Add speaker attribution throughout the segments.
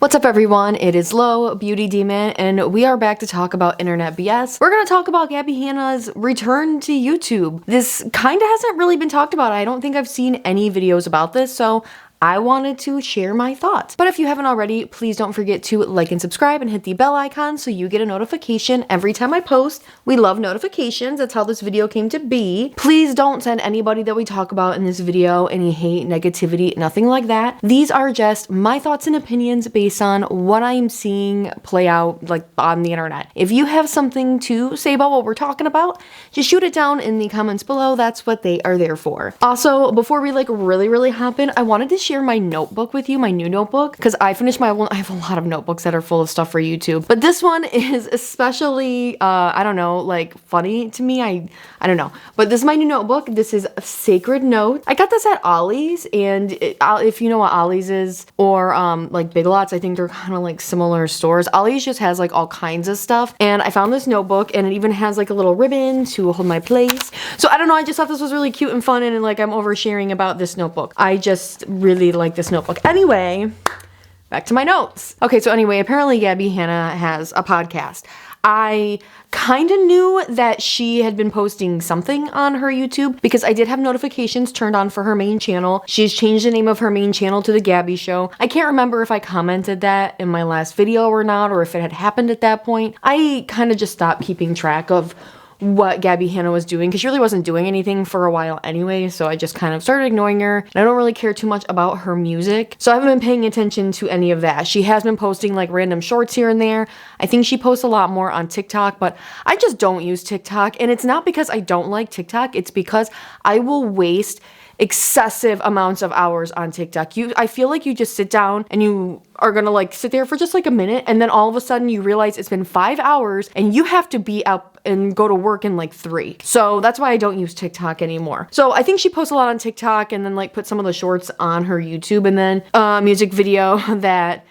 Speaker 1: What's up everyone, it is Lo, Beauty Demon, and we are back to talk about internet BS. We're gonna talk about Gabbie Hanna's return to YouTube. This kinda hasn't really been talked about. I don't think I've seen any videos about this, so I wanted to share my thoughts. But if you haven't already, please don't forget to like and subscribe and hit the bell icon so you get a notification every time I post. We love notifications, that's how this video came to be. Please don't send anybody that we talk about in this video any hate, negativity, nothing like that. These are just my thoughts and opinions based on what I'm seeing play out like on the internet. If you have something to say about what we're talking about, just shoot it down in the comments below. That's what they are there for. Also, before we like really hop in, I wanted to share my notebook with you, my new notebook, because I finished my one. I have a lot of notebooks that are full of stuff for YouTube, but this one is especially I don't know, like funny to me. I don't know, but this is my new notebook. This is a Sacred Note. I got this at Ollie's, and if you know what Ollie's is, or like Big Lots, I think they're kind of like similar stores. Ollie's just has like all kinds of stuff, and I found this notebook, and it even has like a little ribbon to hold my place. So I don't know, I just thought this was really cute and fun, and like I'm oversharing about this notebook. I just really like this notebook. Anyway, back to my notes. Okay, so anyway, apparently Gabbie Hanna has a podcast. I kind of knew that she had been posting something on her YouTube because I did have notifications turned on for her main channel. She's changed the name of her main channel to The Gabbie Show. I can't remember if I commented that in my last video or not, or if it had happened at that point. I kind of just stopped keeping track of what Gabbie Hanna was doing because she really wasn't doing anything for a while anyway, so I just kind of started ignoring her, and I don't really care too much about her music, so I haven't been paying attention to any of that. She has been posting like random shorts here and there. I think she posts a lot more on TikTok, but I just don't use TikTok, and it's not because I don't like TikTok, it's because I will waste excessive amounts of hours on TikTok. I feel like you just sit down and you are gonna like sit there for just like a minute, and then all of a sudden you realize it's been 5 hours and you have to be up and go to work in like 3. So that's why I don't use TikTok anymore. So I think she posts a lot on TikTok and then like put some of the shorts on her YouTube, and then a music video that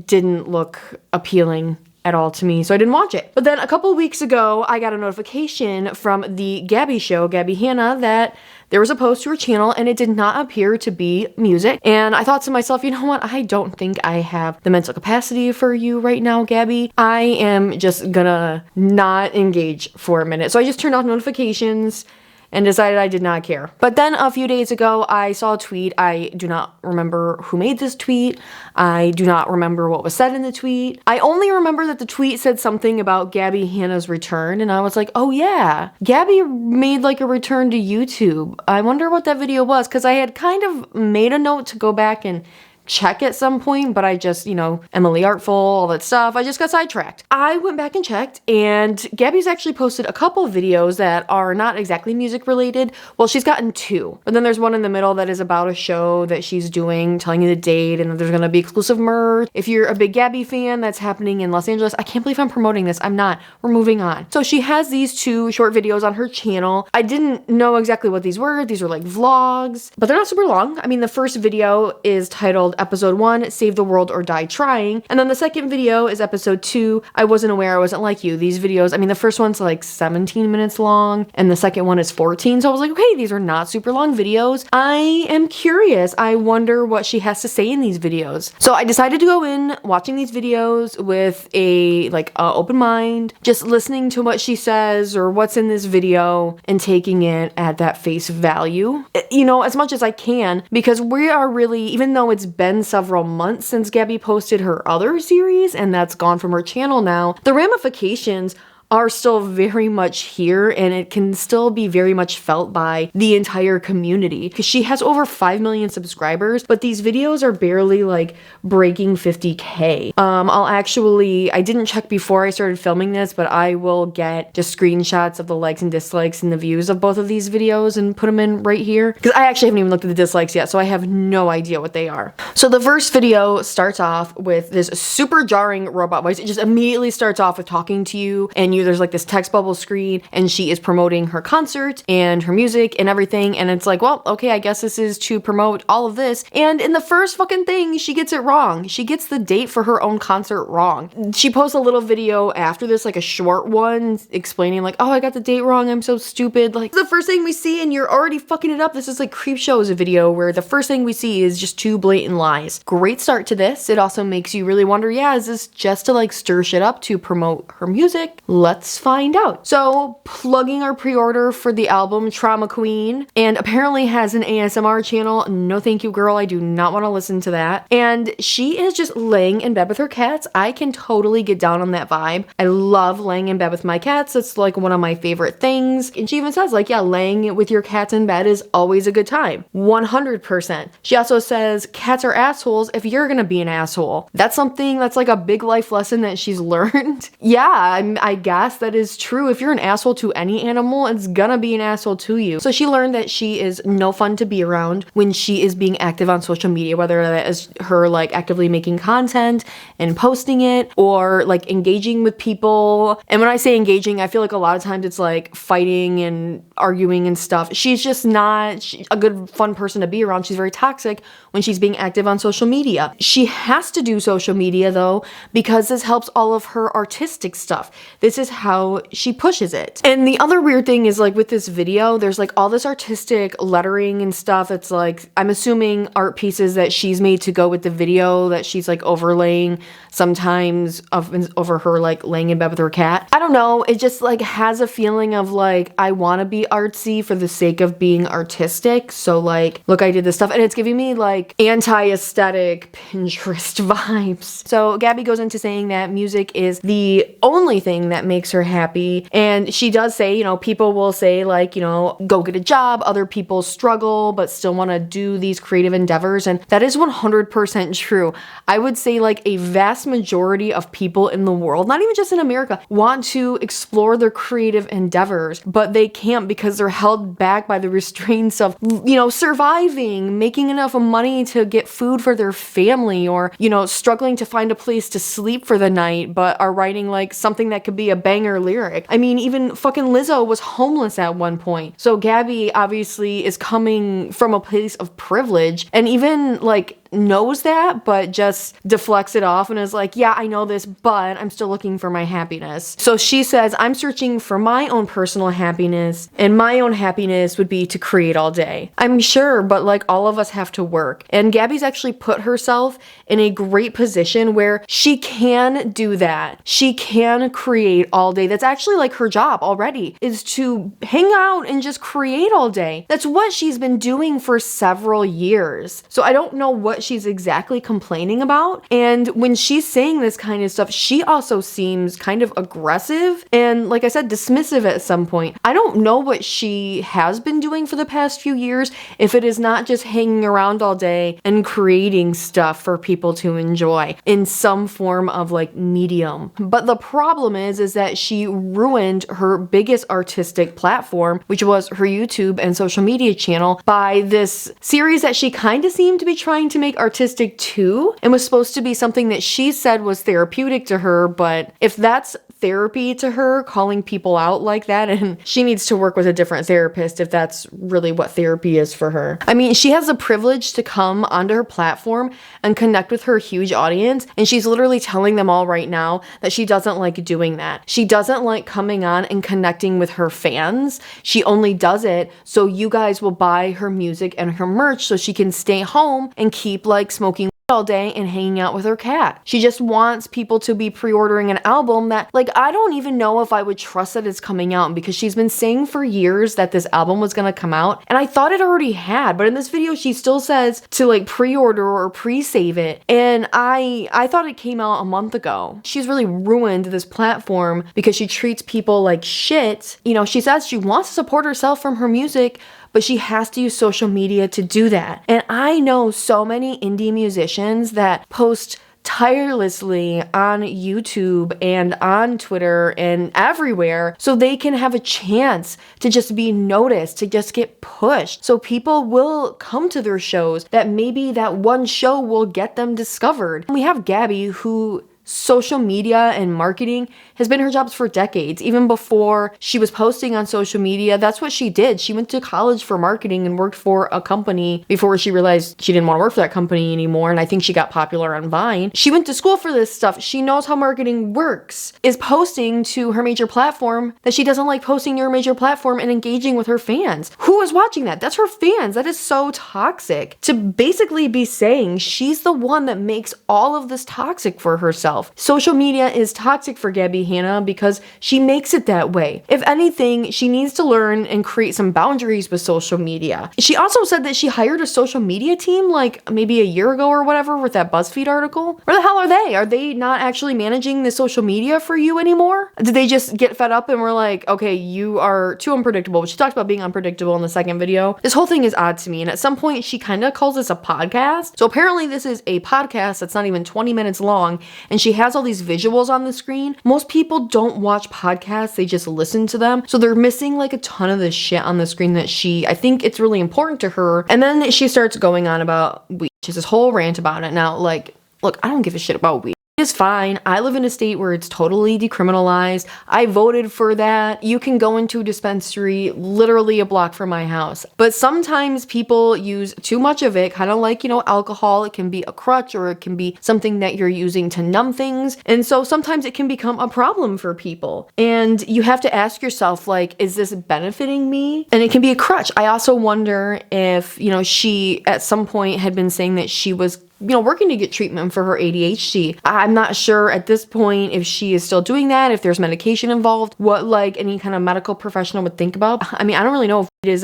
Speaker 1: didn't look appealing at all to me, so I didn't watch it. But then a couple of weeks ago, I got a notification from the Gabbie Show, Gabbie Hanna, that there was a post to her channel and it did not appear to be music. And I thought to myself, you know what? I don't think I have the mental capacity for you right now, Gabbie. I am just gonna not engage for a minute. So I just turned off notifications and decided I did not care. But then a few days ago, I saw a tweet. I do not remember who made this tweet. I do not remember what was said in the tweet. I only remember that the tweet said something about Gabbie Hanna's return, and I was like, oh yeah, Gabbie made like a return to YouTube. I wonder what that video was, because I had kind of made a note to go back and check at some point, but I just, you know, Emily Artful, all that stuff, I just got sidetracked. I went back and checked, and Gabbie's actually posted a couple videos that are not exactly music related. Well, she's gotten 2, but then there's one in the middle that is about a show that she's doing, telling you the date, and that there's gonna be exclusive merch. If you're a big Gabbie fan, that's happening in Los Angeles. I can't believe I'm promoting this. I'm not. We're moving on. So she has these 2 short videos on her channel. I didn't know exactly what these were. These are like vlogs, but they're not super long. I mean, the first video is titled Episode 1, Save the World or Die Trying. And then the second video is Episode 2, I Wasn't Aware I Wasn't Like You. These videos, I mean, the first one's like 17 minutes long, and the second one is 14. So I was like, okay, these are not super long videos. I am curious. I wonder what she has to say in these videos. So I decided to go in watching these videos with a open mind, just listening to what she says or what's in this video and taking it at that face value, you know, as much as I can, because we are really, even though it's been several months since Gabbie posted her other series, and that's gone from her channel now, the ramifications are still very much here, and it can still be very much felt by the entire community, because she has over 5 million subscribers, but these videos are barely like breaking 50K. I didn't check before I started filming this, but I will get just screenshots of the likes and dislikes and the views of both of these videos and put them in right here, because I actually haven't even looked at the dislikes yet, so I have no idea what they are. So the first video starts off with this super jarring robot voice. It just immediately starts off with talking to you, and there's like this text bubble screen and she is promoting her concert and her music and everything. And it's like, well, okay, I guess this is to promote all of this. And in the first fucking thing, she gets it wrong. She gets the date for her own concert wrong. She posts a little video after this, like a short one, explaining like, oh, I got the date wrong. I'm so stupid. Like, the first thing we see and you're already fucking it up. This is like Creepshow's video where the first thing we see is just 2 blatant lies. Great start to this. It also makes you really wonder, yeah, is this just to like stir shit up to promote her music? Let's find out. So, plugging our pre-order for the album Trauma Queen, and apparently has an ASMR channel. No thank you, girl. I do not want to listen to that. And she is just laying in bed with her cats. I can totally get down on that vibe. I love laying in bed with my cats. It's like one of my favorite things. And she even says like, yeah, laying with your cats in bed is always a good time. 100%. She also says cats are assholes if you're gonna be an asshole. That's something that's like a big life lesson that she's learned. Yeah, I guess that is true. If you're an asshole to any animal, it's gonna be an asshole to you. So she learned that she is no fun to be around when she is being active on social media, whether that is her like actively making content and posting it or like engaging with people. And when I say engaging, I feel like a lot of times it's like fighting and arguing and stuff. She's just not a good fun person to be around. She's very toxic when she's being active on social media. She has to do social media though, because this helps all of her artistic stuff. This is how she pushes it. And the other weird thing is like with this video, there's like all this artistic lettering and stuff. It's like, I'm assuming art pieces that she's made to go with the video that she's like overlaying sometimes over her like laying in bed with her cat. I don't know. It just like has a feeling of like, I want to be artsy for the sake of being artistic. So like, look, I did this stuff and it's giving me like anti-aesthetic Pinterest vibes. So Gabbie goes into saying that music is the only thing that makes her happy. And she does say, you know, people will say like, you know, go get a job. Other people struggle, but still want to do these creative endeavors. And that is 100% true. I would say like a vast majority of people in the world, not even just in America, want to explore their creative endeavors, but they can't because they're held back by the restraints of, you know, surviving, making enough money to get food for their family, or, you know, struggling to find a place to sleep for the night, but are writing like something that could be a banger lyric. I mean, even fucking Lizzo was homeless at one point. So Gabbie obviously is coming from a place of privilege and even like knows that, but just deflects it off and is like, yeah, I know this, but I'm still looking for my happiness. So she says, I'm searching for my own personal happiness, and my own happiness would be to create all day. I'm sure, but like all of us have to work. And Gabbie's actually put herself in a great position where she can do that. She can create all day. That's actually like her job already, is to hang out and just create all day. That's what she's been doing for several years. So I don't know what she's exactly complaining about. And when she's saying this kind of stuff, she also seems kind of aggressive and, like I said, dismissive at some point. I don't know what she has been doing for the past few years, if it is not just hanging around all day and creating stuff for people to enjoy in some form of like medium. But the problem is that she ruined her biggest artistic platform, which was her YouTube and social media channel, by this series that she kind of seemed to be trying to make artistic too, and was supposed to be something that she said was therapeutic to her. But if that's therapy to her, calling people out like that, and she needs to work with a different therapist if that's really what therapy is for her. I mean, she has the privilege to come onto her platform and connect with her huge audience, and she's literally telling them all right now that she doesn't like doing that. She doesn't like coming on and connecting with her fans. She only does it so you guys will buy her music and her merch so she can stay home and keep like smoking all day and hanging out with her cat. She just wants people to be pre-ordering an album that, like, I don't even know if I would trust that it's coming out, because she's been saying for years that this album was gonna come out, and I thought it already had, but in this video she still says to like pre-order or pre-save it, and I thought it came out a month ago. She's really ruined this platform because she treats people like shit. You know, she says she wants to support herself from her music, but she has to use social media to do that. And I know so many indie musicians that post tirelessly on YouTube and on Twitter and everywhere so they can have a chance to just be noticed, to just get pushed. So people will come to their shows, that maybe that one show will get them discovered. We have Gabbie, who social media and marketing has been her jobs for decades. Even before she was posting on social media, that's what she did. She went to college for marketing and worked for a company before she realized she didn't want to work for that company anymore. And I think she got popular on Vine. She went to school for this stuff. She knows how marketing works. Is posting to her major platform that she doesn't like posting to her major platform and engaging with her fans. Who is watching that? That's her fans. That is so toxic. To basically be saying she's the one that makes all of this toxic for herself. Social media is toxic for Gabbie Hanna because she makes it that way. If anything, she needs to learn and create some boundaries with social media. She also said that she hired a social media team like maybe a year ago or whatever with that BuzzFeed article. Where the hell are they? Are they not actually managing the social media for you anymore? Did they just get fed up and were like, okay, you are too unpredictable? She talked about being unpredictable in the second video. This whole thing is odd to me. And at some point, she kind of calls this a podcast. So apparently this is a podcast that's not even 20 minutes long. And she has all these visuals on the screen. Most people don't watch podcasts, they just listen to them. So they're missing like a ton of this shit on the screen that I think it's really important to her. And then she starts going on about weed. She has this whole rant about it. Now, like, look, I don't give a shit about weed. It's fine. I live in a state where it's totally decriminalized. I voted for that. You can go into a dispensary literally a block from my house. But sometimes people use too much of it, kind of like, alcohol. It can be a crutch or it can be something that you're using to numb things. And so sometimes it can become a problem for people. And you have to ask yourself, like, is this benefiting me? And it can be a crutch. I also wonder if, she at some point had been saying that she was working to get treatment for her ADHD. I'm not sure at this point if she is still doing that, if there's medication involved, what like any kind of medical professional would think about. I mean, I don't really know if it is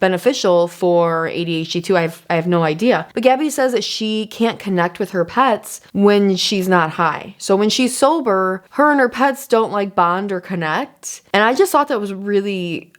Speaker 1: beneficial for ADHD too. I have no idea. But Gabbie says that she can't connect with her pets when she's not high. So when she's sober, her and her pets don't like bond or connect. And I just thought that was really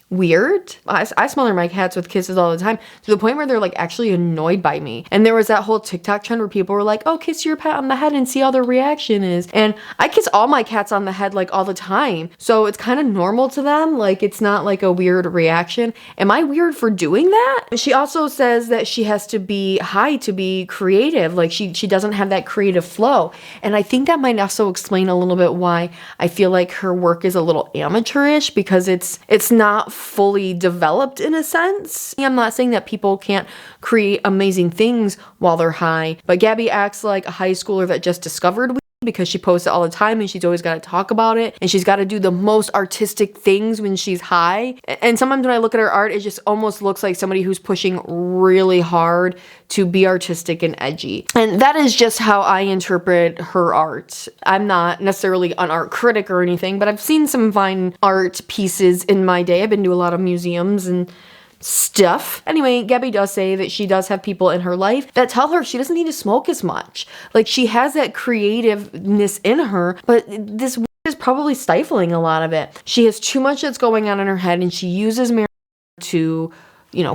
Speaker 1: weird. I smother my cats with kisses all the time to the point where they're like actually annoyed by me. And there was that whole TikTok trend where people were like, oh, kiss your pet on the head and see how their reaction is. And I kiss all my cats on the head like all the time. So it's kind of normal to them. Like it's not like a weird reaction. Am I weird for doing that? She also says that she has to be high to be creative. Like she doesn't have that creative flow. And I think that might also explain a little bit why I feel like her work is a little amateurish, because it's not fully developed in a sense. I'm not saying that people can't create amazing things while they're high, but Gabbie acts like a high schooler that just discovered weed because she posts it all the time and she's always got to talk about it and she's got to do the most artistic things when she's high. And sometimes when I look at her art, it just almost looks like somebody who's pushing really hard to be artistic and edgy. And that is just how I interpret her art. I'm not necessarily an art critic or anything, but I've seen some fine art pieces in my day. I've been to a lot of museums and stuff. Anyway, Gabbie does say that she does have people in her life that tell her she doesn't need to smoke as much. Like she has that creativeness in her, but this is probably stifling a lot of it. She has too much that's going on in her head and she uses marijuana to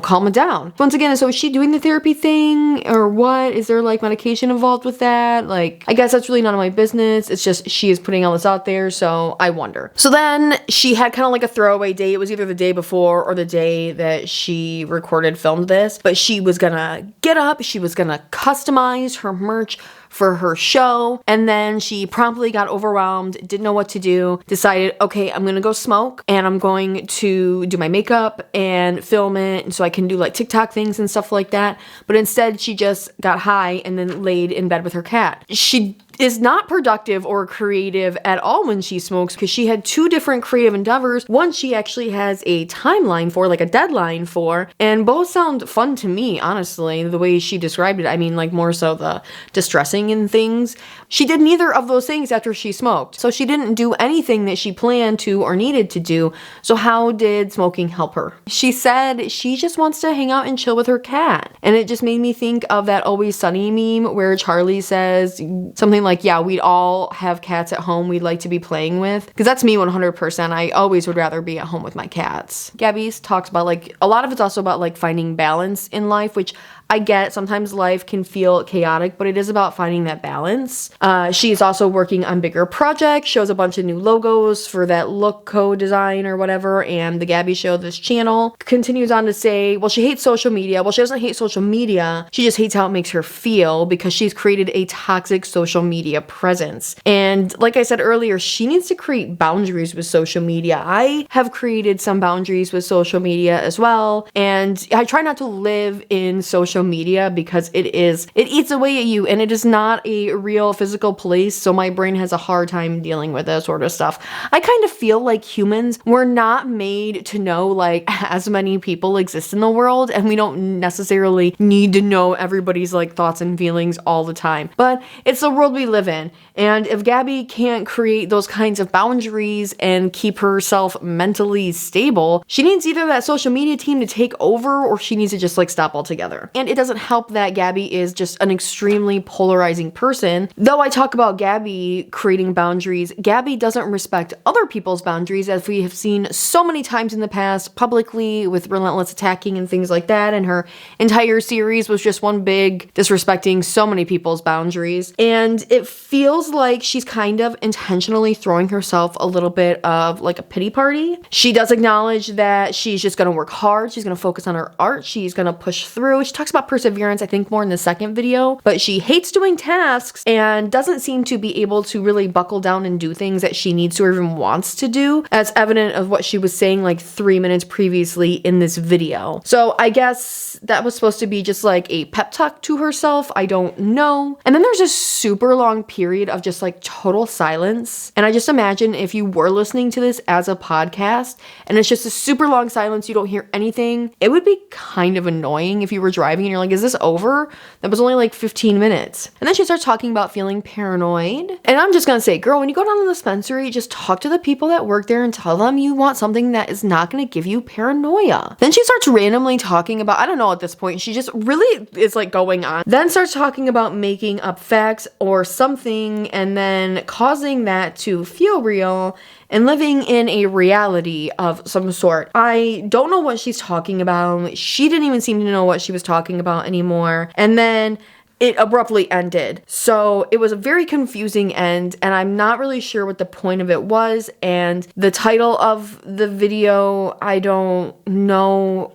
Speaker 1: calm it down. Once again, so is she doing the therapy thing or what? Is there like medication involved with that? Like, I guess that's really none of my business. It's just she is putting all this out there, so I wonder. So then she had kind of like a throwaway day. It was either the day before or the day that she filmed this, but she was gonna get up, she was gonna customize her merch for her show, and then she promptly got overwhelmed, didn't know what to do, decided, okay, I'm gonna go smoke and I'm going to do my makeup and film it and so I can do like TikTok things and stuff like that. But instead she just got high and then laid in bed with her cat. She is not productive or creative at all when she smokes because she had two different creative endeavors. One she actually has a timeline for, like a deadline for, and both sound fun to me, honestly, the way she described it. I mean, like more so the distressing and things. She did neither of those things after she smoked. So she didn't do anything that she planned to or needed to do. So how did smoking help her? She said she just wants to hang out and chill with her cat. And it just made me think of that Always Sunny meme where Charlie says something like, yeah, we'd all have cats at home we'd like to be playing with. Because that's me 100%. I always would rather be at home with my cats. Gabbie talks about like, a lot of it's also about like finding balance in life, which I get sometimes life can feel chaotic, but it is about finding that balance. She's also working on bigger projects, shows a bunch of new logos for that look co-design or whatever, and the Gabbie Show, this channel, continues on to say, well, she hates social media. Well, she doesn't hate social media. She just hates how it makes her feel because she's created a toxic social media presence. And like I said earlier, she needs to create boundaries with social media. I have created some boundaries with social media as well, and I try not to live in social media because it eats away at you, and it is not a real physical place, so my brain has a hard time dealing with that sort of stuff. I kind of feel like humans were not made to know like as many people exist in the world, and we don't necessarily need to know everybody's like thoughts and feelings all the time, but it's the world we live in. And if Gabbie can't create those kinds of boundaries and keep herself mentally stable, she needs either that social media team to take over, or she needs to just like stop altogether. And it doesn't help that Gabbie is just an extremely polarizing person. Though I talk about Gabbie creating boundaries, Gabbie doesn't respect other people's boundaries, as we have seen so many times in the past publicly with relentless attacking and things like that. And her entire series was just one big disrespecting so many people's boundaries. And it feels like she's kind of intentionally throwing herself a little bit of like a pity party. She does acknowledge that she's just going to work hard. She's going to focus on her art. She's going to push through. She talks about perseverance, I think, more in the second video, but she hates doing tasks and doesn't seem to be able to really buckle down and do things that she needs to or even wants to do, as evident of what she was saying like 3 minutes previously in this video. So I guess that was supposed to be just like a pep talk to herself. I don't know. And then there's a super long period of just like total silence. And I just imagine if you were listening to this as a podcast and it's just a super long silence, you don't hear anything, it would be kind of annoying if you were driving and you're like, is this over? That was only like 15 minutes. And then she starts talking about feeling paranoid. And I'm just gonna say, girl, when you go down to the dispensary, just talk to the people that work there and tell them you want something that is not gonna give you paranoia. Then she starts randomly talking about, I don't know at this point, she just really is like going on. Then starts talking about making up facts or something and then causing that to feel real and living in a reality of some sort. I don't know what she's talking about. She didn't even seem to know what she was talking about anymore. And then it abruptly ended. So it was a very confusing end, and I'm not really sure what the point of it was. And the title of the video, I don't know.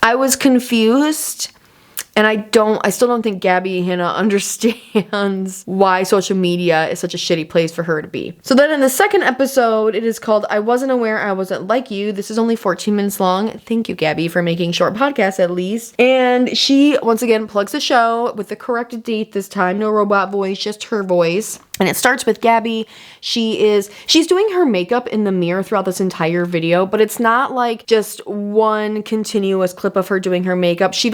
Speaker 1: I was confused. And I still don't think Gabbie Hanna understands why social media is such a shitty place for her to be. So then in the second episode, it is called I Wasn't Aware I Wasn't Like You. This is only 14 minutes long. Thank you, Gabbie, for making short podcasts at least. And she, once again, plugs the show with the correct date this time. No robot voice, just her voice. And it starts with Gabbie. She's doing her makeup in the mirror throughout this entire video, but it's not like just one continuous clip of her doing her makeup. She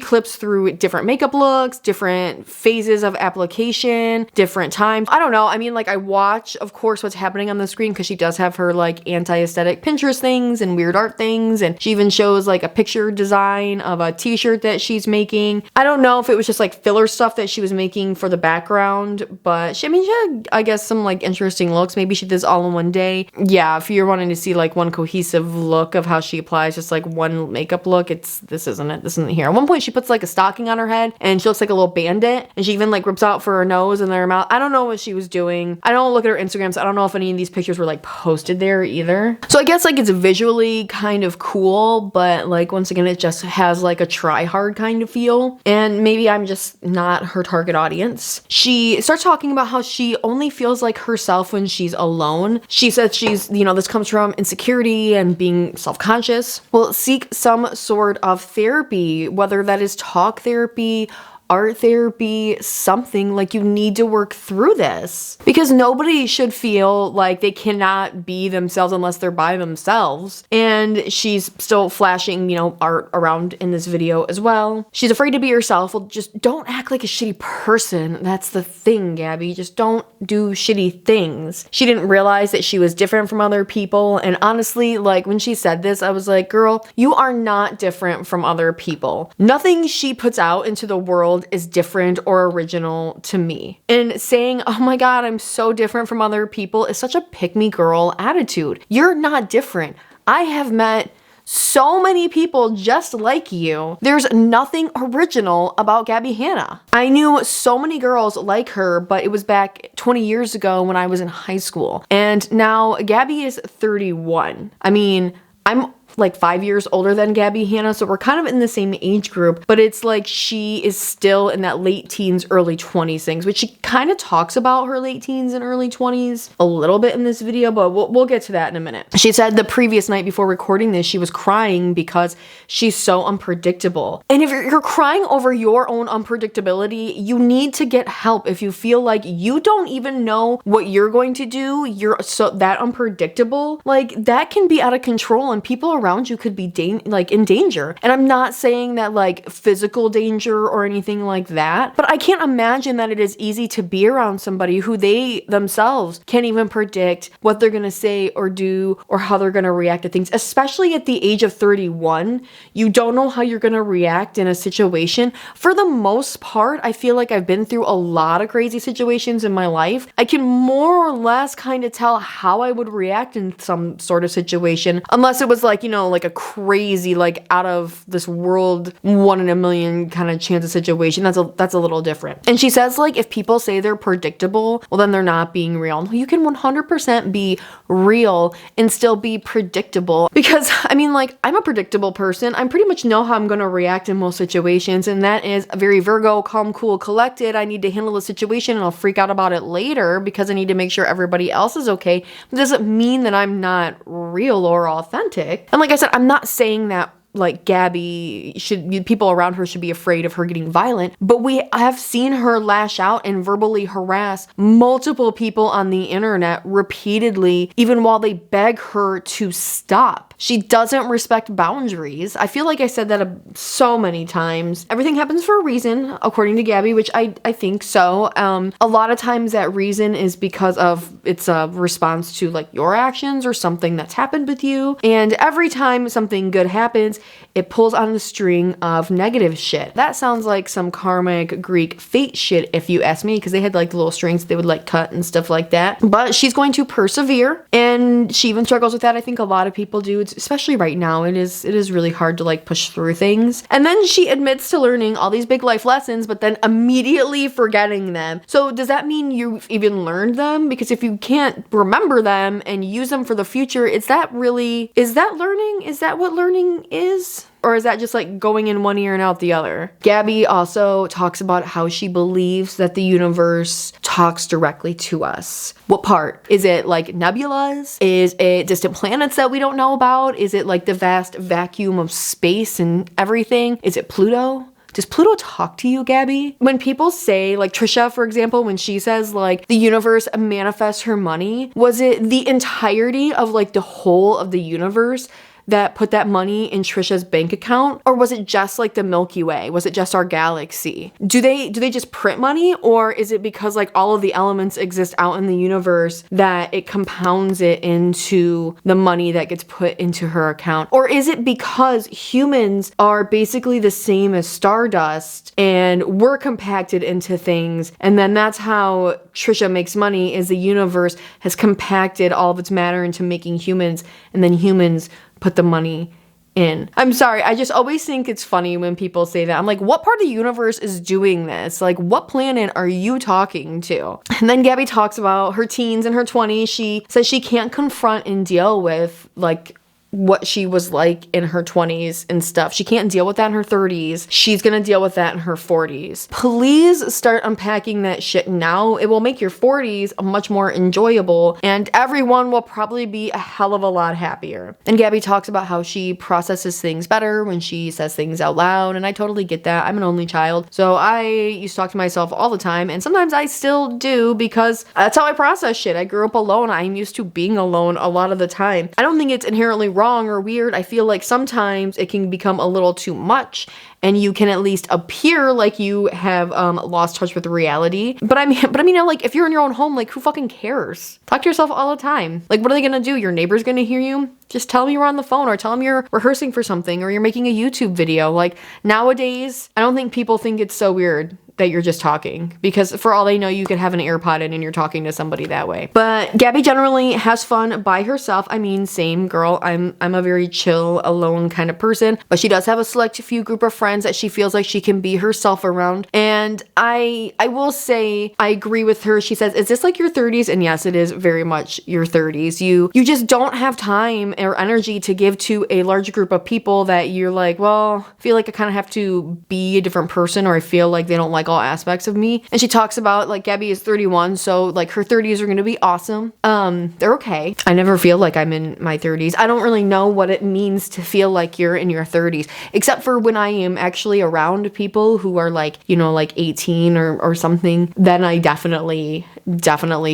Speaker 1: clips through different makeup looks, different phases of application, different times. I don't know. I mean, like I watch, of course, what's happening on the screen because she does have her like anti-aesthetic Pinterest things and weird art things. And she even shows like a picture design of a t-shirt that she's making. I don't know if it was just like filler stuff that she was making for the background, but she had, I guess, some like interesting looks. Maybe she did this all in one day. Yeah, if you're wanting to see like one cohesive look of how she applies just like one makeup look, this isn't here. At one point she puts like a stocking on her head and she looks like a little bandit, and she even like rips out for her nose and her mouth. I don't know what she was doing. I don't look at her Instagram, so I don't know if any of these pictures were like posted there either. So I guess like it's visually kind of cool, but like once again it just has like a try hard kind of feel, and maybe I'm just not her target audience. She starts talking about how she only feels like herself when she's alone. She says this comes from insecurity and being self-conscious. Well, seek some sort of therapy, whether that is talk therapy, art therapy, something. Like you need to work through this because nobody should feel like they cannot be themselves unless they're by themselves. And she's still flashing, art around in this video as well. She's afraid to be herself. Well, just don't act like a shitty person. That's the thing, Gabbie. Just don't do shitty things. She didn't realize that she was different from other people. And honestly, like when she said this, I was like, girl, you are not different from other people. Nothing she puts out into the world is different or original to me. And saying, oh my God, I'm so different from other people is such a pick me girl attitude. You're not different. I have met so many people just like you. There's nothing original about Gabbie Hanna. I knew so many girls like her, but it was back 20 years ago when I was in high school. And now Gabbie is 31. I mean, I'm like 5 years older than Gabbie Hanna, so we're kind of in the same age group, but it's like she is still in that late teens, early 20s things, which she kind of talks about her late teens and early 20s a little bit in this video, but we'll get to that in a minute. She said the previous night before recording this, she was crying because she's so unpredictable. And if you're crying over your own unpredictability, you need to get help. If you feel like you don't even know what you're going to do, you're so that unpredictable, like that can be out of control and people around you could be in danger. And I'm not saying that like physical danger or anything like that, but I can't imagine that it is easy to be around somebody who they themselves can't even predict what they're gonna say or do or how they're gonna react to things, especially at the age of 31. You don't know how you're gonna react in a situation. For the most part, I feel like I've been through a lot of crazy situations in my life. I can more or less kind of tell how I would react in some sort of situation, unless it was like, you know, like a crazy, like out of this world, 1 in a million kind of chance of situation. That's a little different. And she says like, if people say they're predictable, well then they're not being real. You can 100% be real and still be predictable, because I mean, like, I'm a predictable person. I pretty much know how I'm going to react in most situations, and that is very Virgo, calm, cool, collected. I need to handle the situation and I'll freak out about it later because I need to make sure everybody else is okay. It doesn't mean that I'm not real or authentic. And like I said, I'm not saying that like Gabbie people around her should be afraid of her getting violent, but we have seen her lash out and verbally harass multiple people on the internet repeatedly, even while they beg her to stop. She doesn't respect boundaries. I feel like I said that so many times. Everything happens for a reason, according to Gabbie, which I think so. A lot of times that reason is because of it's a response to like your actions or something that's happened with you. And every time something good happens, it pulls on the string of negative shit. That sounds like some karmic Greek fate shit, if you ask me, because they had like the little strings they would like cut and stuff like that. But she's going to persevere, and she even struggles with that. I think a lot of people do, especially right now. It is really hard to like push through things. And then she admits to learning all these big life lessons, but then immediately forgetting them. So does that mean you've even learned them? Because if you can't remember them and use them for the future, is that learning? Is that what learning is? Or is that just like going in one ear and out the other? Gabbie also talks about how she believes that the universe talks directly to us. What part? Is it like nebulas? Is it distant planets that we don't know about? Is it like the vast vacuum of space and everything? Is it Pluto? Does Pluto talk to you, Gabbie? When people say, like Trisha, for example, when she says like the universe manifests her money, was it the entirety of like the whole of the universe that put that money in Trisha's bank account? Or was it just like the Milky Way? Was it just our galaxy? Do they just print money? Or is it because like all of the elements exist out in the universe that it compounds it into the money that gets put into her account? Or is it because humans are basically the same as stardust and we're compacted into things, and then that's how Trisha makes money, is the universe has compacted all of its matter into making humans, and then humans put the money in. I'm sorry, I just always think it's funny when people say that. I'm like, what part of the universe is doing this? Like, what planet are you talking to? And then Gabbie talks about her teens and her 20s. She says she can't confront and deal with like what she was like in her 20s and stuff. She can't deal with that in her 30s. She's gonna deal with that in her 40s. Please start unpacking that shit now. It will make your 40s much more enjoyable, and everyone will probably be a hell of a lot happier. And Gabbie talks about how she processes things better when she says things out loud, and I totally get that. I'm an only child, so I used to talk to myself all the time, and sometimes I still do because that's how I process shit. I grew up alone. I'm used to being alone a lot of the time. I don't think it's inherently wrong or weird. I feel like sometimes it can become a little too much, and you can at least appear like you have lost touch with reality. But I mean, like, if you're in your own home, like, who fucking cares? Talk to yourself all the time. Like, what are they gonna do? Your neighbor's gonna hear you? Just tell them you're on the phone, or tell them you're rehearsing for something, or you're making a YouTube video. Like, nowadays, I don't think people think it's so weird that you're just talking, because for all they know, you could have an AirPod in and you're talking to somebody that way. But Gabbie generally has fun by herself. I mean, same girl. I'm a very chill, alone kind of person, but she does have a select few group of friends that she feels like she can be herself around. And I will say, I agree with her. She says, is this like your 30s? And yes, it is very much your 30s. You just don't have time or energy to give to a large group of people that you're like, well, I feel like I kind of have to be a different person, or I feel like they don't like all aspects of me. And she talks about, like, Gabbie is 31, so like her 30s are gonna be awesome. They're okay. I never feel like I'm in my 30s. I don't really know what it means to feel like you're in your 30s, except for when I am actually around people who are like, you know, like 18 or something. Then I definitely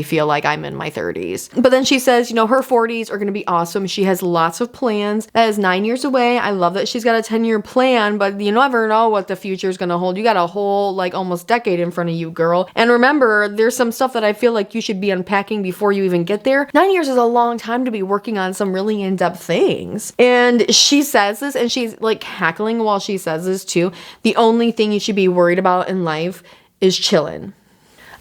Speaker 1: feel like I'm in my 30s. But then she says, you know, her 40s are gonna be awesome. She has lots of plans. That is 9 years away. I love that she's got a 10-year plan, but you never know what the future is gonna hold. You got a whole, like, almost decade in front of you, girl. And remember, there's some stuff that I feel like you should be unpacking before you even get there. 9 years is a long time to be working on some really in-depth things. And she says this, and she's like cackling while she says this too. The only thing you should be worried about in life is chilling.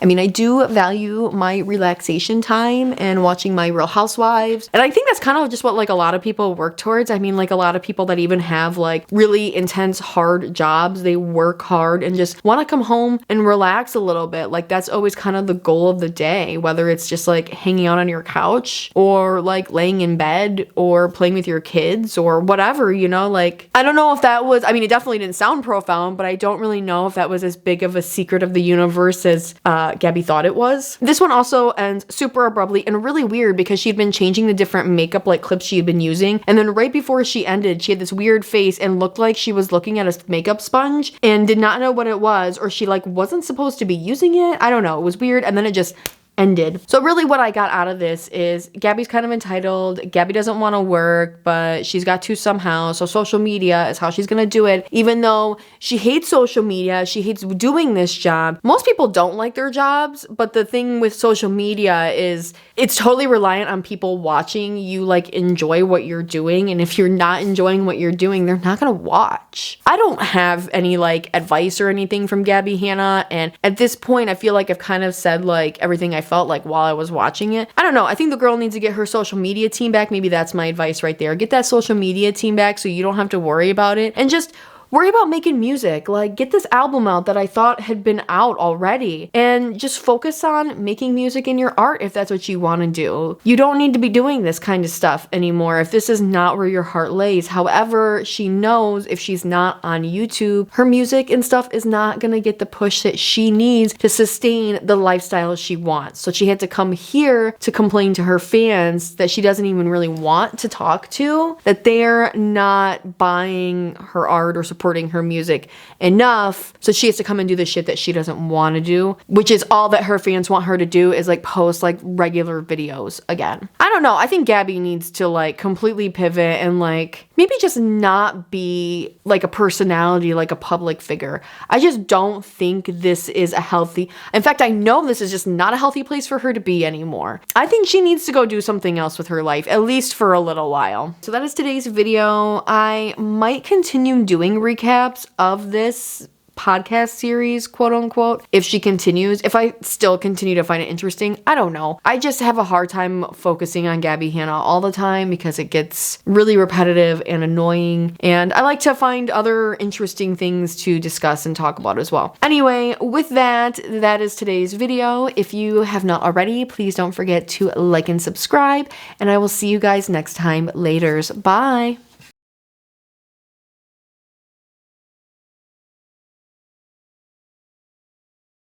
Speaker 1: I mean, I do value my relaxation time and watching my Real Housewives. And I think that's kind of just what, like, a lot of people work towards. I mean, like, a lot of people that even have, like, really intense, hard jobs, they work hard and just want to come home and relax a little bit. Like, that's always kind of the goal of the day, whether it's just, like, hanging out on your couch or, like, laying in bed or playing with your kids or whatever, you know? Like, I don't know if that was, I mean, it definitely didn't sound profound, but I don't really know if that was as big of a secret of the universe as Gabbie thought it was. This one also ends super abruptly and really weird, because she'd been changing the different makeup, like, clips she had been using, and then right before she ended, she had this weird face and looked like she was looking at a makeup sponge and did not know what it was, or she, like, wasn't supposed to be using it. I don't know. It was weird, and then it just ended. So really what I got out of this is Gabbie's kind of entitled. Gabbie doesn't want to work, but she's got to somehow. So social media is how she's going to do it. Even though she hates social media, she hates doing this job. Most people don't like their jobs, but the thing with social media is it's totally reliant on people watching you, like, enjoy what you're doing. And if you're not enjoying what you're doing, they're not going to watch. I don't have any, like, advice or anything from Gabbie Hanna. And at this point, I feel like I've kind of said, like, everything I felt like while I was watching it. I don't know. I think the girl needs to get her social media team back. Maybe that's my advice right there. Get that social media team back so you don't have to worry about it, and just worry about making music. Like, get this album out that I thought had been out already, and just focus on making music in your art if that's what you want to do. You don't need to be doing this kind of stuff anymore if this is not where your heart lays. However, she knows if she's not on YouTube, her music and stuff is not gonna get the push that she needs to sustain the lifestyle she wants. So she had to come here to complain to her fans that she doesn't even really want to talk to, that they're not buying her art or supporting her music enough, so she has to come and do the shit that she doesn't want to do, which is all that her fans want her to do, is, like, post, like, regular videos again. I don't know. I think Gabbie needs to, like, completely pivot and, like, maybe just not be, like, a personality, like a public figure. I just don't think this is a healthy, in fact, I know this is just not a healthy place for her to be anymore. I think she needs to go do something else with her life, at least for a little while. So that is today's video. I might continue doing recaps of this podcast series, quote unquote, if she continues. If I still continue to find it interesting, I don't know. I just have a hard time focusing on Gabbie Hanna all the time because it gets really repetitive and annoying, and I like to find other interesting things to discuss and talk about as well. Anyway, with that, that is today's video. If you have not already, please don't forget to like and subscribe, and I will see you guys next time. Laters. Bye.